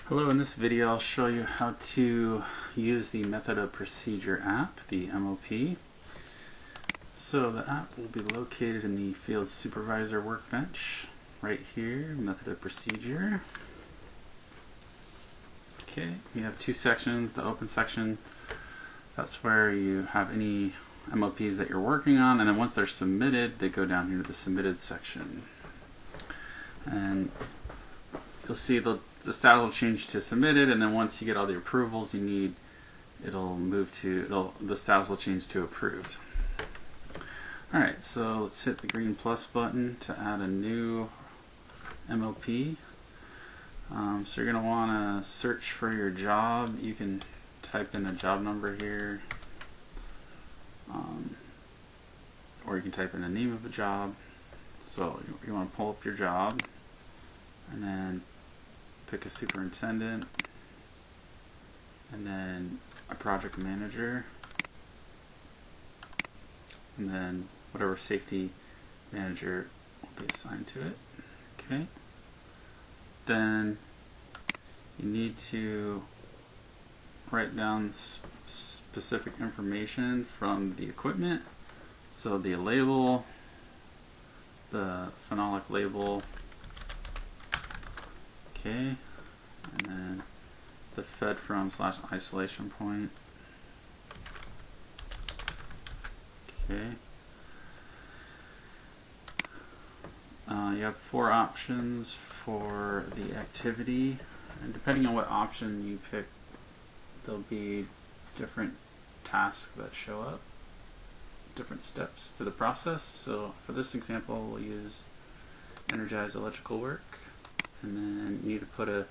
Hello, in this video I'll show you how to use the Method of Procedure app, the MOP. So the app will be located in the Field Supervisor workbench, right here, Method of Procedure. Okay, you have two sections. The open section, that's where you have any MOPs that you're working on, and then once they're submitted, they go down here to the Submitted section. And you'll see the status will change to submitted, and then once you get all the approvals you need, the status will change to approved. Alright, so let's hit the green plus button to add a new MOP. So you're going to want to search for your job. You can type in a job number here, or you can type in the name of a job. So you want to pull up your job and then pick a superintendent and then a project manager and then whatever safety manager will be assigned to it. Okay. Then you need to write down specific information from the equipment. So the label, the phenolic label, okay, and then the fed from / isolation point. Okay. You have 4 options for the activity, and depending on what option you pick, there'll be different tasks that show up, different steps to the process. So for this example, we'll use energize electrical work, and then you need to put a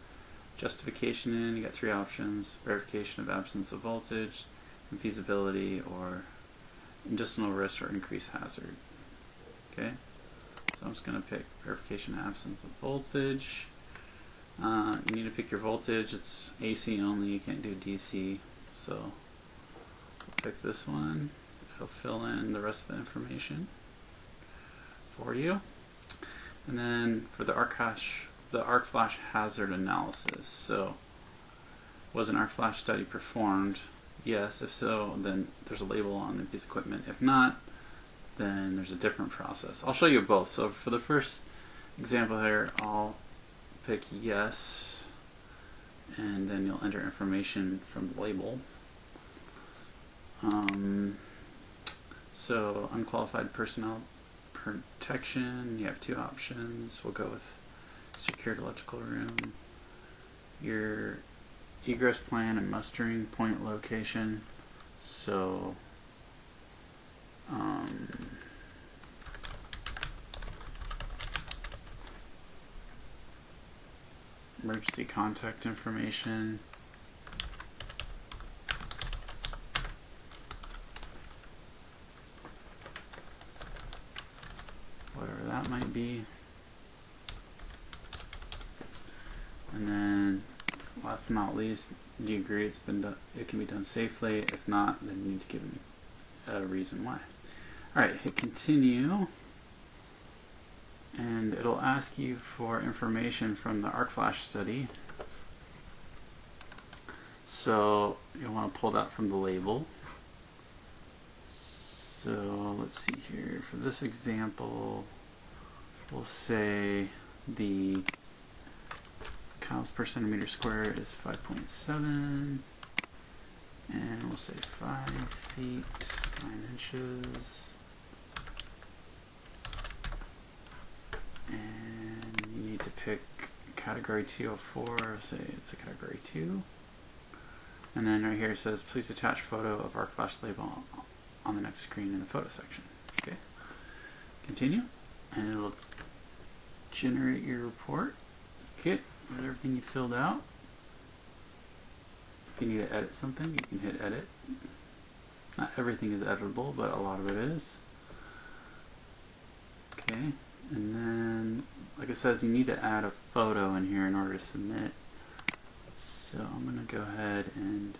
justification in. You got 3 options: verification of absence of voltage, infeasibility, or additional risk or increased hazard. Okay, so I'm just going to pick verification of absence of voltage. You need to pick your voltage. It's AC only, you can't do DC, so we'll pick this one. It'll fill in the rest of the information for you. And then for the arc flash hazard analysis. So, was an arc flash study performed? Yes. If so, then there's a label on the piece of equipment. If not, then there's a different process. I'll show you both. So for the first example here, I'll pick yes, and then you'll enter information from the label. So unqualified personnel protection, you have 2 options. We'll go with secured electrical room. Your egress plan and mustering point location. So emergency contact information. Whatever that might be. And then last but not least, do you agree it can be done safely? If not, then you need to give me a reason why. Alright, hit continue, and it'll ask you for information from the arc flash study. So you'll want to pull that from the label. So let's see here. For this example, we'll say the cows per centimeter square is 5.7, and we'll say 5 feet 9 inches. And you need to pick category 204, say it's a category 2. And then right here it says, please attach photo of arc flash label on the next screen in the photo section. Okay. Continue, and it'll generate your report. Okay, with everything you filled out. If you need to edit something, you can hit edit. Not everything is editable, but a lot of it is. Okay. And then, like it says, you need to add a photo in here in order to submit. So I'm going to go ahead and,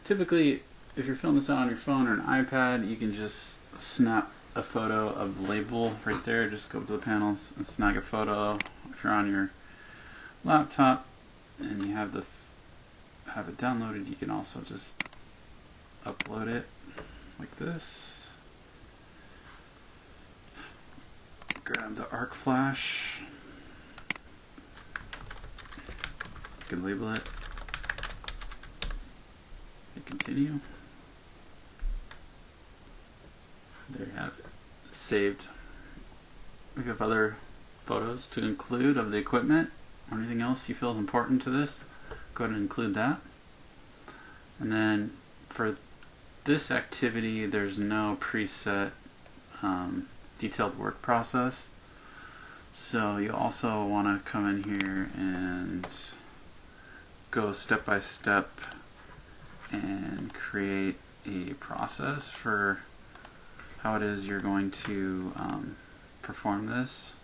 typically, if you're filling this out on your phone or an iPad, you can just snap a photo of the label right there. Just go to the panels and snag a photo. If you're on your laptop, and you have it downloaded, you can also just upload it like this. Grab the Arc Flash. You can label it. Hit continue. There you have it. It's saved. We have other photos to include of the equipment or anything else you feel is important to this. Go ahead and include that. And then for this activity, there's no preset detailed work process. So you also want to come in here and go step by step and create a process for how it is you're going to perform this.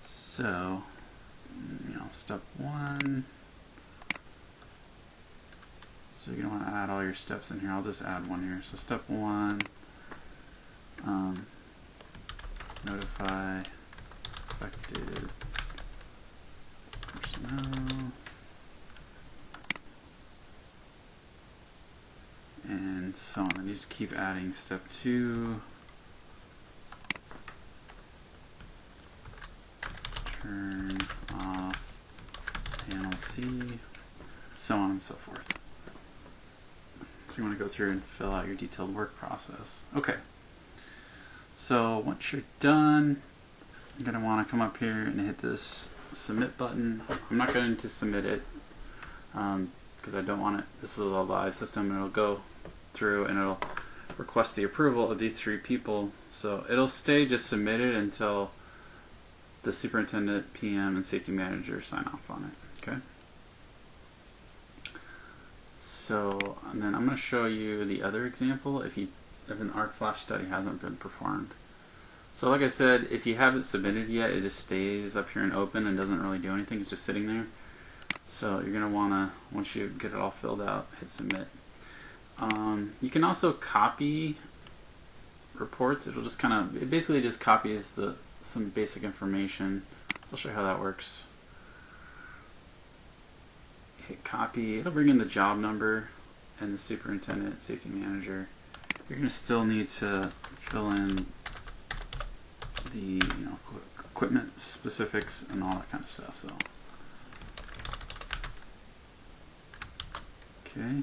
So, step 1. So you're going to want to add all your steps in here. I'll just add one here. So step 1, notify affected personnel, and so on. And you just keep adding step 2, turn off panel C, so on and so forth. So you want to go through and fill out your detailed work process. Okay. So once you're done, you're going to want to come up here and hit this submit button. I'm not going to submit it because I don't want it. This is a live system, and it'll go through and it'll request the approval of these 3 people. So it'll stay just submitted until the superintendent, PM, and safety manager sign off on it. Okay. So, and then I'm going to show you the other example if an Arc Flash study hasn't been performed. So like I said, if you haven't submitted yet, it just stays up here and open and doesn't really do anything. It's just sitting there. So you're going to want to, once you get it all filled out, hit submit. You can also copy reports. It'll just it basically just copies some basic information. I'll show you how that works. Hit copy. It'll bring in the job number and the superintendent, safety manager. You're going to still need to fill in the equipment specifics and all that kind of stuff. So, okay.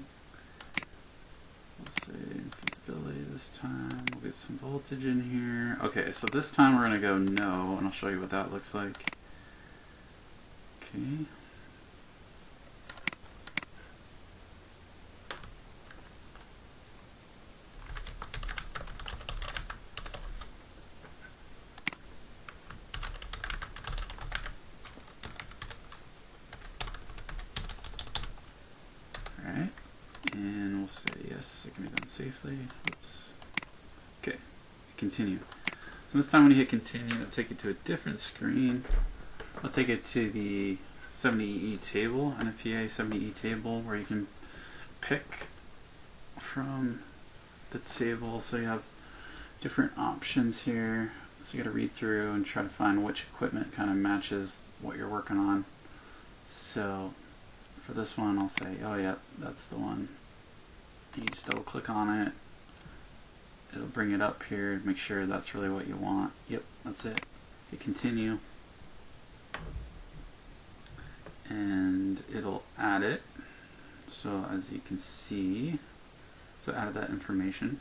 Let's say feasibility this time. We'll get some voltage in here. Okay, so this time we're going to go no, and I'll show you what that looks like. Okay. Alright, and we'll say yes, it can be done safely. Oops. Okay, continue. So this time when you hit continue, it'll take you to a different screen. I'll take it to the 70E table, NFPA 70E table, where you can pick from the table. So you have different options here. So you got to read through and try to find which equipment kind of matches what you're working on. So for this one, I'll say, oh yeah, that's the one. You just double click on it. It'll bring it up here, make sure that's really what you want. Yep, that's it. Hit continue. And it'll add it. So as you can see, so added that information.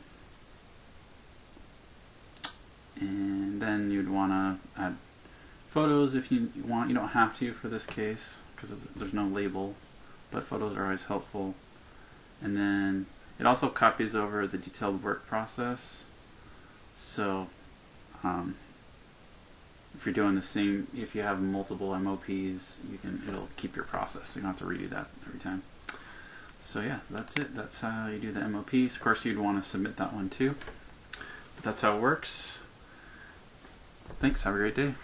And then you'd want to add photos if you want. You don't have to for this case because there's no label, but photos are always helpful. And then it also copies over the detailed work process. So if you're doing the same, if you have multiple MOPs, it'll keep your process, so you don't have to redo that every time. So yeah, that's it. That's how you do the MOPs. Of course, you'd want to submit that one too. But that's how it works. Thanks. Have a great day.